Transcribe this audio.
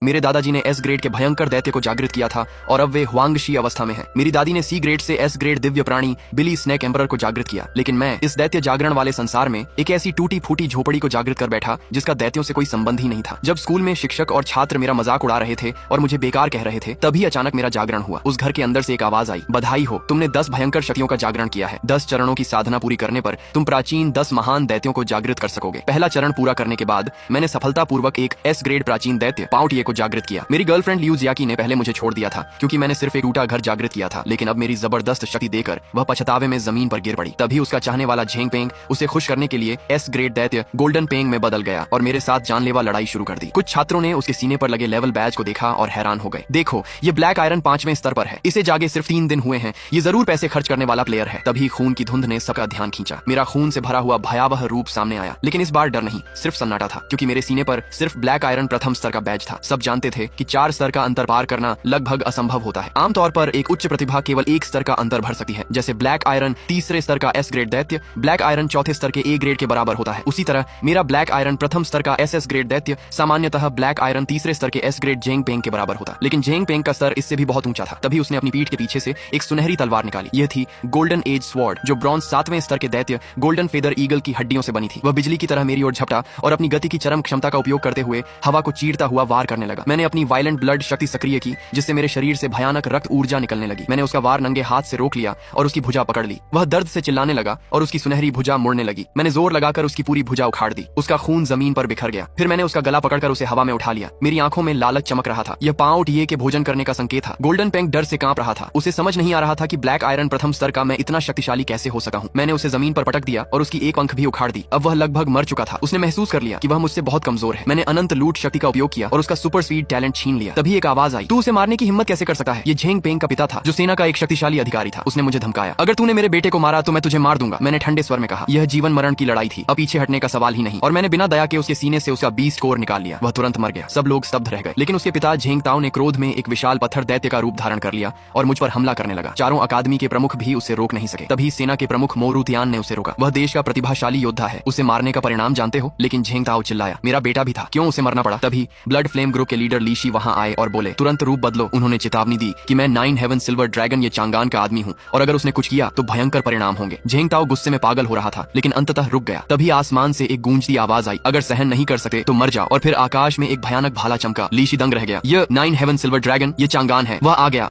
मेरे दादाजी ने एस ग्रेड के भयंकर दैत्य को जागृत किया था और अब वे ह्वांगशी अवस्था में हैं। मेरी दादी ने सी ग्रेड से एस ग्रेड दिव्य प्राणी बिली स्नेक एम्परर को जागृत किया, लेकिन मैं इस दैत्य जागरण वाले संसार में एक ऐसी टूटी फूटी झोपड़ी को जागृत कर बैठा जिसका दैत्यों से कोई संबंध ही नहीं था। जब स्कूल में शिक्षक और छात्र मेरा मजाक उड़ा रहे थे और मुझे बेकार कह रहे थे, तभी अचानक मेरा जागरण हुआ। उस घर के अंदर से एक आवाज आई, बधाई हो, तुमने 10 भयंकर शक्तियों का जागरण किया है। 10 चरणों की साधना पूरी करने पर तुम प्राचीन 10 महान दैत्यों को जागृत कर सकोगे। पहला चरण पूरा करने के बाद मैंने सफलतापूर्वक एक एस ग्रेड प्राचीन दैत्य पाउटिये को जागृत किया। मेरी गर्लफ्रेंड लियू जियाकी ने पहले मुझे छोड़ दिया था क्योंकि मैंने सिर्फ एक टूटा घर जागृत किया था, लेकिन अब मेरी जबरदस्त शक्ति देकर वह पछतावे में जमीन पर गिर पड़ी। तभी उसका चाहने वाला झेंग पेंग उसे खुश करने के लिए एस ग्रेड दैत्य गोल्डन पेंग में बदल गया और मेरे साथ जानलेवा लड़ाई शुरू कर दी। कुछ छात्रों ने उसके सीने पर लगे लेवल बैज को देखा और हैरान हो गए। देखो, ये ब्लैक आयरन 5वें स्तर पर है, इसे जागे सिर्फ 3 दिन हुए हैं, ये जरूर पैसे खर्च करने वाला प्लेयर है। तभी खून की धुंध ने सबका ध्यान खींचा। मेरा खून से भरा हुआ भयावह रूप सामने आया, लेकिन इस बार डर नहीं, सिर्फ सन्नाटा था, क्योंकि मेरे सीने पर सिर्फ ब्लैक आयरन प्रथम स्तर का बैज था। सब जानते थे कि 4 स्तर का अंतर पार करना लगभग असंभव होता है। आमतौर पर एक उच्च प्रतिभा केवल 1 स्तर का अंतर भर सकती है। जैसे ब्लैक आयरन 3रे स्तर का एस ग्रेड दैत्य ब्लैक आयरन 4थे स्तर के ए ग्रेड के बराबर होता है, उसी तरह मेरा ब्लैक आयरन प्रथम स्तर का एस ग्रेड दैत्य सामान्यतः ब्लैक आयरन 3रे स्तर के एस ग्रेड जेंग पेंग के बराबर होता। लेकिन जेंग पेंग का स्तर इससे भी बहुत ऊंचा था। तभी उसने अपनी पीठ के पीछे से एक सुनहरी तलवार निकाली। यह थी गोल्डन एज स्वॉर्ड, जो ब्रॉन्ज 7वें स्तर के दैत्य गोल्डन फेदर ईगल की हड्डियों से बनी थी। वह बिजली की तरह मेरी ओर झपटा और अपनी गति की चरम क्षमता का उपयोग करते हुए हवा को चीरता हुआ वार करने लगा। मैंने अपनी वायलेंट ब्लड शक्ति सक्रिय की, जिससे मेरे शरीर से भयानक रक्त ऊर्जा निकलने लगी। मैंने उसका वार नंगे हाथ से रोक लिया और उसकी भुजा पकड़ ली। वह दर्द से चिल्लाने लगा और उसकी सुनहरी भुजा मुड़ने लगी। मैंने जोर लगाकर उसकी पूरी भुजा उखाड़ दी। उसका खून जमीन पर बिखर गया। फिर मैंने उसका गला पकड़कर उसे हवा में उठा लिया। मेरी आंखों में लालच चमक रहा था। यह पाउटिये के भोजन करने का संकेत था। गोल्डन पेंग डर से कांप रहा था। उसे समझ नहीं आ रहा था कि ब्लैक आयरन प्रथम स्तर का मैं इतना शक्तिशाली कैसे हो सका हूँ। मैंने उसे जमीन पर पटक दिया और उसकी एक पंख भी उखाड़ दी। अब वह लगभग मर चुका था। उसने महसूस कर लिया कि वह मुझसे बहुत कमजोर है। मैंने अनंत लूट शक्ति का उपयोग किया और उसका सुपर स्पीड टैलेंट छीन लिया। तभी एक आवाज आई, तू उसे मारने की हिम्मत कैसे कर सकता है? ये झेंग पेंग का पिता था, जो सेना का एक शक्तिशाली अधिकारी था। उसने मुझे धमकाया, अगर तूने मेरे बेटे को मारा तो मैं तुझे मार दूंगा। मैंने ठंडे स्वर में कहा, यह जीवन मरण की लड़ाई थी, अब पीछे हटने का सवाल ही नहीं। और मैंने बिना दया के उसके सीने से उसका 20 कोर निकाल लिया। वह तुरंत मर गया। सब लोग स्तब्ध रह गए, लेकिन उसके पिता झेंग ताओ ने क्रोध में एक विशाल पत्थर दैत्य का रूप धारण कर लिया और मुझ पर हमला करने लगा। चारों अकादमी के प्रमुख भी उसे रोक नहीं सके। तभी सेना के प्रमुख मोरूतियान ने उसे रोका। वह देश का प्रतिभाशाली योद्धा है, उसे मारने का परिणाम जानते हो? लेकिन झेंग ताओ चिल्लाया, मेरा बेटा भी था, क्यों उसे मरना पड़ा? तभी ब्लड फ्लेम ग्रुप के लीडर लीशी वहां आए और बोले, तुरंत रूप बदलो। उन्होंने चेतावनी दी कि मैं 9 हेवन सिल्वर ड्रैगन ये चांगान का आदमी हूँ और अगर उसने कुछ किया तो भयंकर परिणाम होंगे। झेंग ताओ गुस्से में पागल हो रहा था, लेकिन अंततः रुक गया। तभी आसमान से एक गूंजती आवाज आई, अगर सहन नहीं कर सकते तो मर जाओ। और फिर आकाश में एक भयानक भाला चमका। लीशी दंग रह गया। यह 9 हेवन सिल्वर ड्रैगन ये चांगान है, वह आ गया।